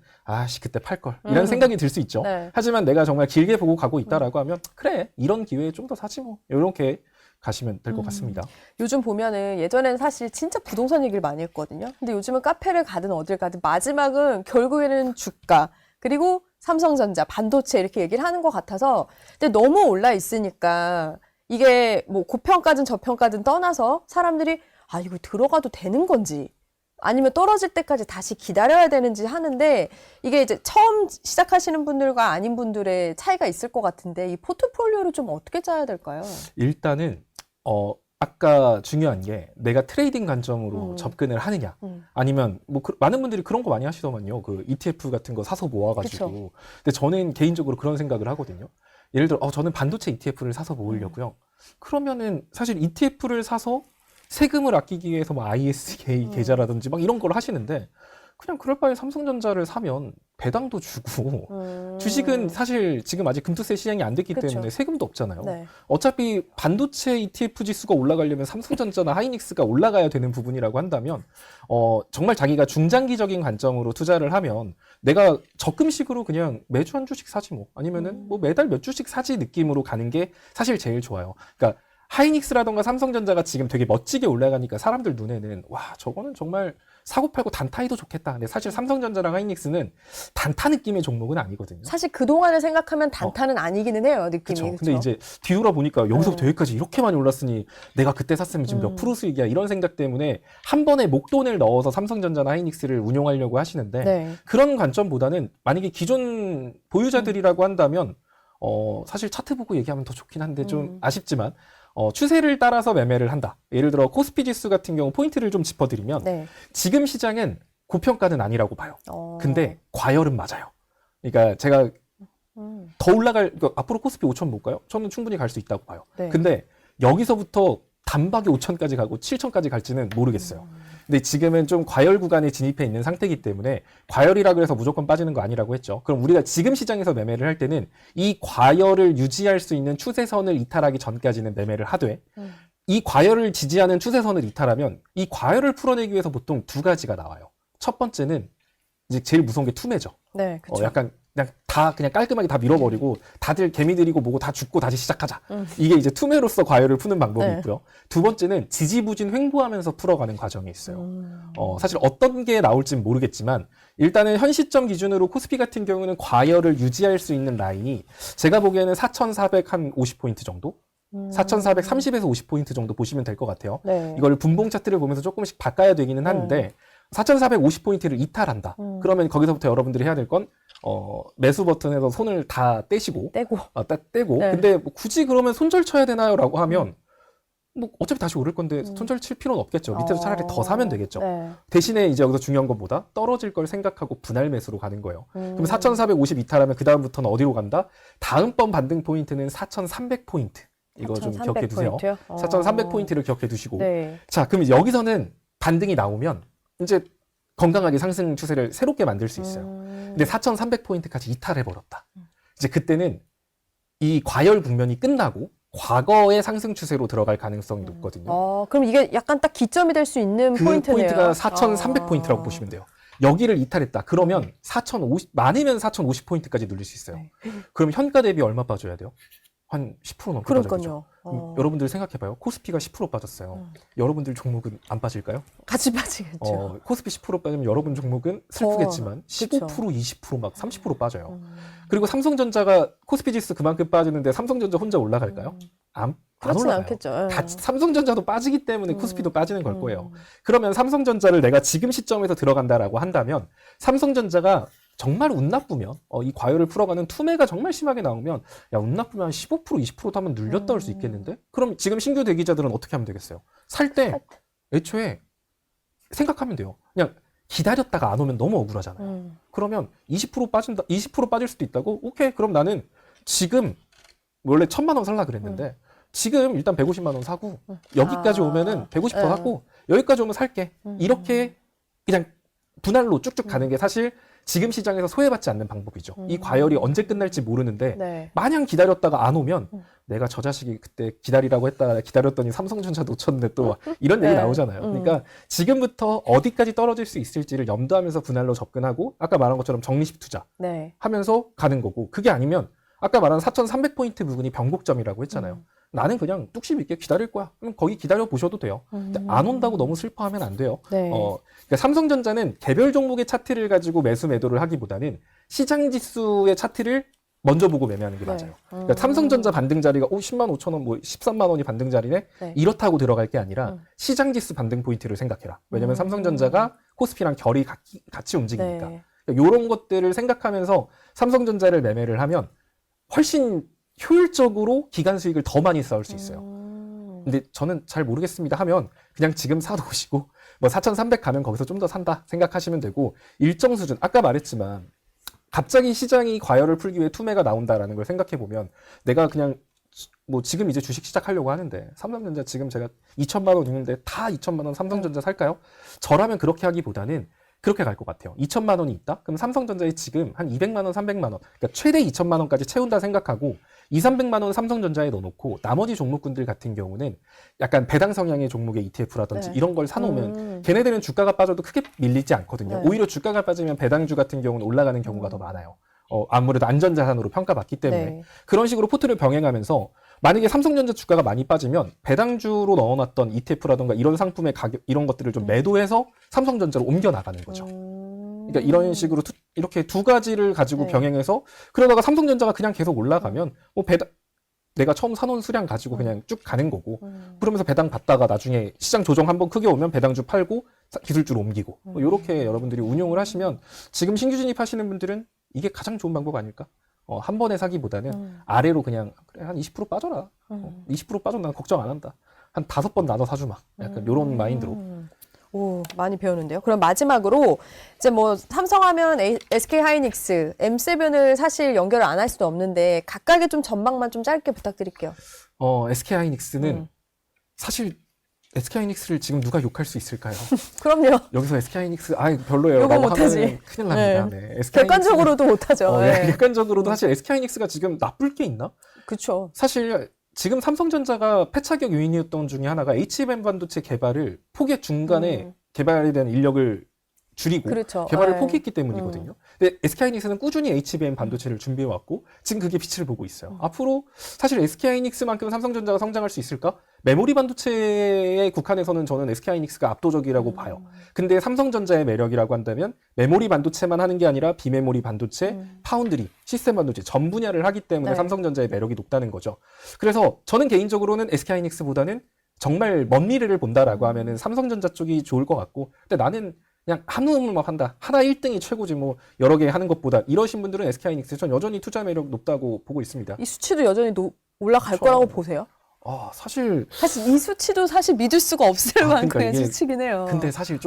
그때 팔걸 이런 생각이 들 수 있죠. 네. 하지만 내가 정말 길게 보고 가고 있다라고 하면 그래 이런 기회에 좀 더 사지 뭐 이렇게 가시면 될 것 같습니다. 요즘 보면은 예전에는 사실 진짜 부동산 얘기를 많이 했거든요. 근데 요즘은 카페를 가든 어딜 가든 마지막은 결국에는 주가 그리고 삼성전자, 반도체 이렇게 얘기를 하는 것 같아서 근데 너무 올라 있으니까 이게 뭐 고평가든 저평가든 떠나서 사람들이 이거 들어가도 되는 건지 아니면 떨어질 때까지 다시 기다려야 되는지 하는데 이게 이제 처음 시작하시는 분들과 아닌 분들의 차이가 있을 것 같은데 이 포트폴리오를 좀 어떻게 짜야 될까요? 일단은 아까 중요한 게 내가 트레이딩 관점으로 접근을 하느냐 아니면 뭐 많은 분들이 그런 거 많이 하시더만요. 그 ETF 같은 거 사서 모아가지고. 그쵸. 근데 저는 개인적으로 그런 생각을 하거든요. 예를 들어 저는 반도체 ETF를 사서 모으려고요. 그러면은 사실 ETF를 사서 세금을 아끼기 위해서 뭐 ISK 계좌라든지 막 이런 걸 하시는데 그냥 그럴 바에 삼성전자를 사면 배당도 주고 주식은 사실 지금 아직 금투세 시행이 안 됐기 그쵸. 때문에 세금도 없잖아요. 네. 어차피 반도체 ETF 지수가 올라가려면 삼성전자나 하이닉스가 올라가야 되는 부분이라고 한다면 정말 자기가 중장기적인 관점으로 투자를 하면 내가 적금식으로 그냥 매주 한 주씩 사지 뭐 아니면은 뭐 매달 몇 주씩 사지 느낌으로 가는 게 사실 제일 좋아요. 그러니까 하이닉스라던가 삼성전자가 지금 되게 멋지게 올라가니까 사람들 눈에는 와 저거는 정말 사고 팔고 단타해도 좋겠다. 근데 사실 삼성전자랑 하이닉스는 단타 느낌의 종목은 아니거든요. 사실 그동안을 생각하면 단타는 아니기는 해요, 느낌이. 그렇죠. 그쵸? 근데 이제 뒤돌아 보니까 여기서부터 여기까지 이렇게 많이 올랐으니 내가 그때 샀으면 지금 몇 프로 수익이야 이런 생각 때문에 한 번에 목돈을 넣어서 삼성전자나 하이닉스를 운용하려고 하시는데 네. 그런 관점보다는 만약에 기존 보유자들이라고 한다면 사실 차트 보고 얘기하면 더 좋긴 한데 좀 아쉽지만 추세를 따라서 매매를 한다. 예를 들어 코스피 지수 같은 경우 포인트를 좀 짚어드리면 네. 지금 시장은 고평가는 아니라고 봐요. 어. 근데 과열은 맞아요. 그러니까 제가 더 그러니까 앞으로 코스피 5천 못 가요? 저는 충분히 갈 수 있다고 봐요. 네. 근데 여기서부터 단박에 5천까지 가고 7천까지 갈지는 모르겠어요. 근데 지금은 좀 과열 구간에 진입해 있는 상태이기 때문에 과열이라고 해서 무조건 빠지는 거 아니라고 했죠. 그럼 우리가 지금 시장에서 매매를 할 때는 이 과열을 유지할 수 있는 추세선을 이탈하기 전까지는 매매를 하되 이 과열을 지지하는 추세선을 이탈하면 이 과열을 풀어내기 위해서 보통 두 가지가 나와요. 첫 번째는 이제 제일 무서운 게 투매죠. 네, 그렇죠. 약간 그냥 깔끔하게 다 밀어버리고 다들 개미들이고 뭐고 다 죽고 다시 시작하자. 이게 이제 투매로서 과열을 푸는 방법이 네. 있고요. 두 번째는 지지부진 횡보하면서 풀어가는 과정이 있어요. 사실 어떤 게 나올지는 모르겠지만 일단은 현 시점 기준으로 코스피 같은 경우는 과열을 유지할 수 있는 라인이 제가 보기에는 4,450포인트 정도? 4,430에서 50포인트 정도 보시면 될 것 같아요. 네. 이걸 분봉 차트를 보면서 조금씩 바꿔야 되기는 하는데 4,450포인트를 이탈한다. 그러면 거기서부터 여러분들이 해야 될 건 매수 버튼에서 손을 다 떼시고 떼고. 딱 떼고 네. 근데 뭐 굳이 그러면 손절 쳐야 되나요? 라고 하면 뭐 어차피 다시 오를 건데 손절 칠 필요는 없겠죠. 밑에서 차라리 더 사면 되겠죠. 네. 대신에 이제 여기서 중요한 것보다 떨어질 걸 생각하고 분할 매수로 가는 거예요. 그럼 4,450 이탈하면 그 다음부터는 어디로 간다? 다음번 반등 포인트는 4,300포인트. 이거 좀 기억해 두세요. 포인트요? 4,300포인트를 기억해 두시고. 네. 자, 그럼 여기서는 반등이 나오면 이제 건강하게 상승 추세를 새롭게 만들 수 있어요. 근데 4,300포인트까지 이탈해버렸다. 이제 그때는 이 과열 국면이 끝나고 과거의 상승 추세로 들어갈 가능성이 높거든요. 그럼 이게 약간 딱 기점이 될 수 있는 그 포인트네요. 포인트가 4,300포인트라고 보시면 돼요. 여기를 이탈했다. 그러면 4,050, 많으면 4,050포인트까지 누릴 수 있어요. 그럼 현가 대비 얼마 빠져야 돼요? 한 10% 넘게 빠져야 되죠. 그러니까요. 여러분들 생각해봐요. 코스피가 10% 빠졌어요. 여러분들 종목은 안 빠질까요? 같이 빠지겠죠. 코스피 10% 빠지면 여러분 종목은 슬프겠지만 15%, 20%, 막 30% 빠져요. 그리고 삼성전자가 코스피 지수 그만큼 빠지는데 삼성전자 혼자 올라갈까요? 안 그렇진 올라가요. 않겠죠. 다 삼성전자도 빠지기 때문에 코스피도 빠지는 걸 거예요. 그러면 삼성전자를 내가 지금 시점에서 들어간다라고 한다면 삼성전자가 정말 운 나쁘면 이 과열을 풀어가는 투매가 정말 심하게 나오면 야, 운 나쁘면 한 15%, 20%도 한번 눌렸다 올 수 있겠는데? 그럼 지금 신규 대기자들은 어떻게 하면 되겠어요? 살 때 애초에 생각하면 돼요. 그냥 기다렸다가 안 오면 너무 억울하잖아요. 그러면 20% 빠진다, 20% 빠질 수도 있다고? 오케이, 그럼 나는 지금 원래 1,000만 원 살라 그랬는데 지금 일단 150만 원 사고 여기까지 오면은 150 더 사고 여기까지 오면 살게. 이렇게 그냥 분할로 쭉쭉 가는 게 사실 지금 시장에서 소외받지 않는 방법이죠. 이 과열이 언제 끝날지 모르는데 네. 마냥 기다렸다가 안 오면 내가 저 자식이 그때 기다리라고 했다가 기다렸더니 삼성전자 놓쳤는데 또 이런 얘기 네. 나오잖아요. 그러니까 지금부터 어디까지 떨어질 수 있을지를 염두하면서 분할로 접근하고 아까 말한 것처럼 적립식 투자 네. 하면서 가는 거고 그게 아니면 아까 말한 4,300포인트 부분이 변곡점이라고 했잖아요. 나는 그냥 뚝심 있게 기다릴 거야. 그럼 거기 기다려 보셔도 돼요. 근데 안 온다고 너무 슬퍼하면 안 돼요. 네. 그러니까 삼성전자는 개별 종목의 차트를 가지고 매수 매도를 하기보다는 시장 지수의 차트를 먼저 보고 매매하는 게 맞아요. 그러니까 삼성전자 반등 자리가 10만 5천 원, 뭐 13만 원이 반등 자리네. 네. 이렇다고 들어갈 게 아니라 시장 지수 반등 포인트를 생각해라. 왜냐면 삼성전자가 코스피랑 결이 같이 움직이니까. 네. 그러니까 이런 것들을 생각하면서 삼성전자를 매매를 하면 훨씬 효율적으로 기간 수익을 더 많이 쌓을 수 있어요. 근데 저는 잘 모르겠습니다 하면 그냥 지금 사놓으시고 뭐 4,300 가면 거기서 좀 더 산다 생각하시면 되고 일정 수준 아까 말했지만 갑자기 시장이 과열을 풀기 위해 투매가 나온다라는 걸 생각해 보면 내가 그냥 뭐 지금 이제 주식 시작하려고 하는데 삼성전자 지금 제가 2천만 원 있는데 다 2천만 원 삼성전자 살까요? 저라면 그렇게 하기보다는 그렇게 갈 것 같아요. 2천만 원이 있다? 그럼 삼성전자에 지금 한 200만 원, 300만 원, 그러니까 최대 2천만 원까지 채운다 생각하고 2, 300만 원 삼성전자에 넣어놓고 나머지 종목군들 같은 경우는 약간 배당 성향의 종목의 ETF라든지 네. 이런 걸 사놓으면 걔네들은 주가가 빠져도 크게 밀리지 않거든요. 네. 오히려 주가가 빠지면 배당주 같은 경우는 올라가는 경우가 더 많아요. 아무래도 안전자산으로 평가받기 때문에 네. 그런 식으로 포트를 병행하면서 만약에 삼성전자 주가가 많이 빠지면 배당주로 넣어놨던 ETF라든가 이런 상품의 가격 이런 것들을 좀 매도해서 삼성전자로 옮겨 나가는 거죠. 그러니까 이런 식으로 이렇게 두 가지를 가지고 네. 병행해서 그러다가 삼성전자가 그냥 계속 올라가면 뭐 배당 내가 처음 사놓은 수량 가지고 그냥 쭉 가는 거고 그러면서 배당 받다가 나중에 시장 조정 한번 크게 오면 배당주 팔고 기술주로 옮기고 뭐 이렇게 여러분들이 운용을 하시면 지금 신규 진입하시는 분들은 이게 가장 좋은 방법 아닐까? 한 번에 사기보다는 아래로 그냥 그래 한 20% 빠져라. 20% 빠져 난 걱정 안 한다. 한 5번 나눠 사주마. 약간 이런 마인드로. 오, 많이 배우는데요. 그럼 마지막으로 이제 뭐 삼성하면 SK 하이닉스, M7을 사실 연결을 안 할 수도 없는데 각각의 좀 전망만 좀 짧게 부탁드릴게요. SK 하이닉스는 사실 SK 하이닉스를 지금 누가 욕할 수 있을까요? 그럼요. 여기서 SK 하이닉스 별로예요. 욕은 라고 못하지. 하면 큰일 납니다. 네. SK 객관적으로도 못하죠. 네. 객관적으로도 사실 SK 하이닉스가 지금 나쁠 게 있나? 그렇죠. 사실 지금 삼성전자가 패착역 요인이었던 중에 하나가 HBM 반도체 개발을 포기의 중간에 개발에 대한 인력을 줄이고 그렇죠. 개발을 포기했기 때문이거든요. 근데 SK하이닉스는 꾸준히 HBM 반도체를 준비해왔고 지금 그게 빛을 보고 있어요. 앞으로 사실 SK하이닉스만큼 삼성전자가 성장할 수 있을까? 메모리 반도체에 국한해서는 저는 SK하이닉스가 압도적이라고 봐요. 근데 삼성전자의 매력이라고 한다면 메모리 반도체만 하는 게 아니라 비메모리 반도체, 파운드리, 시스템 반도체 전 분야를 하기 때문에 네. 삼성전자의 매력이 높다는 거죠. 그래서 저는 개인적으로는 SK하이닉스보다는 정말 먼 미래를 본다라고 하면은 삼성전자 쪽이 좋을 것 같고, 근데 나는 그냥 한 놈만 한다. 하나 1등이 최고지 뭐 여러 개 하는 것보다 이러신 분들은 SK하이닉스 전 여전히 투자 매력 높다고 보고 있습니다. 이 수치도 여전히 올라갈 그렇죠. 거라고 보세요? 사실 이 수치도 사실 믿을 수가 없을 그러니까 만큼의 이게 수치긴 해요. 근데 사실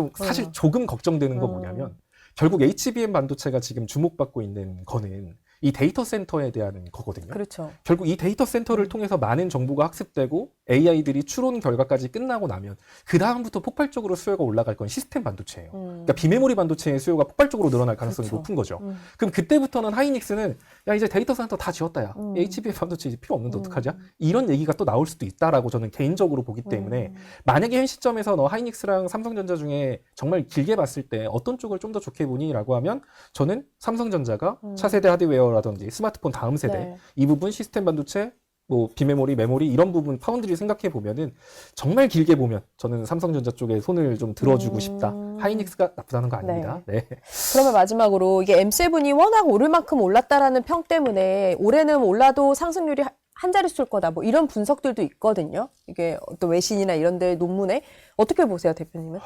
조금 걱정되는 거 뭐냐면 결국 HBM 반도체가 지금 주목받고 있는 거는 이 데이터 센터에 대한 거거든요. 그렇죠. 결국 이 데이터 센터를 통해서 많은 정보가 학습되고 AI들이 추론 결과까지 끝나고 나면 그 다음부터 폭발적으로 수요가 올라갈 건 시스템 반도체예요. 그러니까 비메모리 반도체의 수요가 폭발적으로 늘어날 가능성이 그렇죠. 높은 거죠. 그럼 그때부터는 하이닉스는 야 이제 데이터 센터 다 지었다 야. HBM 반도체 이제 필요 없는데 어떡하냐? 이런 얘기가 또 나올 수도 있다라고 저는 개인적으로 보기 때문에 만약에 현 시점에서 너 하이닉스랑 삼성전자 중에 정말 길게 봤을 때 어떤 쪽을 좀 더 좋게 보니라고 하면 저는 삼성전자가 차세대 하드웨어라든지 스마트폰 다음 세대 네. 이 부분 시스템 반도체 뭐 비메모리, 메모리 이런 부분 파운드리 생각해 보면은 정말 길게 보면 저는 삼성전자 쪽에 손을 좀 들어주고 싶다. 하이닉스가 나쁘다는 거 아닙니다. 네. 그러면 마지막으로 이게 M7이 워낙 오를 만큼 올랐다라는 평 때문에 올해는 올라도 상승률이 한 자릿수일 거다. 뭐 이런 분석들도 있거든요. 이게 어떤 외신이나 이런 데 논문에 어떻게 보세요, 대표님은?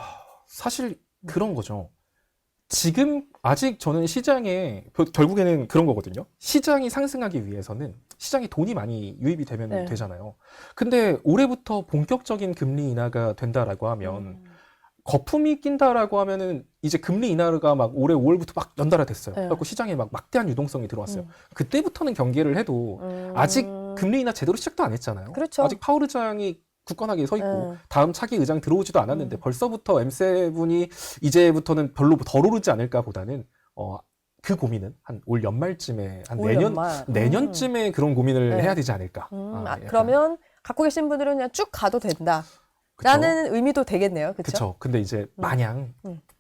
사실 그런 거죠. 지금 아직 저는 시장에 결국에는 그런 거거든요. 시장이 상승하기 위해서는 시장에 돈이 많이 유입이 되면 네. 되잖아요. 근데 올해부터 본격적인 금리 인하가 된다라고 하면 거품이 낀다라고 하면은 이제 금리 인하가 막 올해 5월부터 막 연달아 됐어요. 네. 그래서 시장에 막 막대한 유동성이 들어왔어요. 그때부터는 경계를 해도 아직 금리 인하 제대로 시작도 안 했잖아요. 그렇죠. 아직 파월 의장이 굳건하게 서 있고 다음 차기 의장 들어오지도 않았는데 벌써부터 M7이 이제부터는 별로 덜 오르지 않을까 보다는 그 고민은 한 올 연말쯤에 한 올 연말. 내년쯤에 그런 고민을 네. 해야 되지 않을까. 약간. 그러면 갖고 계신 분들은 그냥 쭉 가도 된다. 그쵸? 라는 의미도 되겠네요. 그렇죠? 그렇죠. 근데 이제 마냥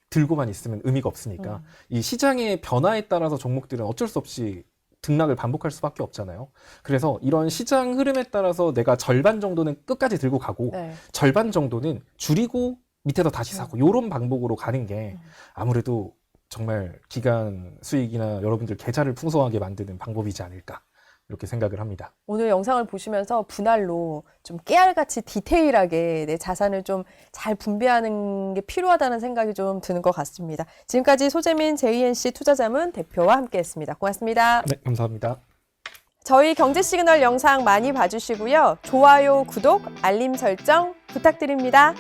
들고만 있으면 의미가 없으니까 이 시장의 변화에 따라서 종목들은 어쩔 수 없이 등락을 반복할 수밖에 없잖아요. 그래서 이런 시장 흐름에 따라서 내가 절반 정도는 끝까지 들고 가고 네. 절반 정도는 줄이고 밑에서 다시 사고 이런 방법으로 가는 게 아무래도 정말 기간 수익이나 여러분들 계좌를 풍성하게 만드는 방법이지 않을까 이렇게 생각을 합니다. 오늘 영상을 보시면서 분할로 좀 깨알같이 디테일하게 내 자산을 좀 잘 분배하는 게 필요하다는 생각이 좀 드는 것 같습니다. 지금까지 소재민 JNC 투자자문 대표와 함께했습니다. 고맙습니다. 네, 감사합니다. 저희 경제 시그널 영상 많이 봐주시고요. 좋아요, 구독, 알림 설정 부탁드립니다.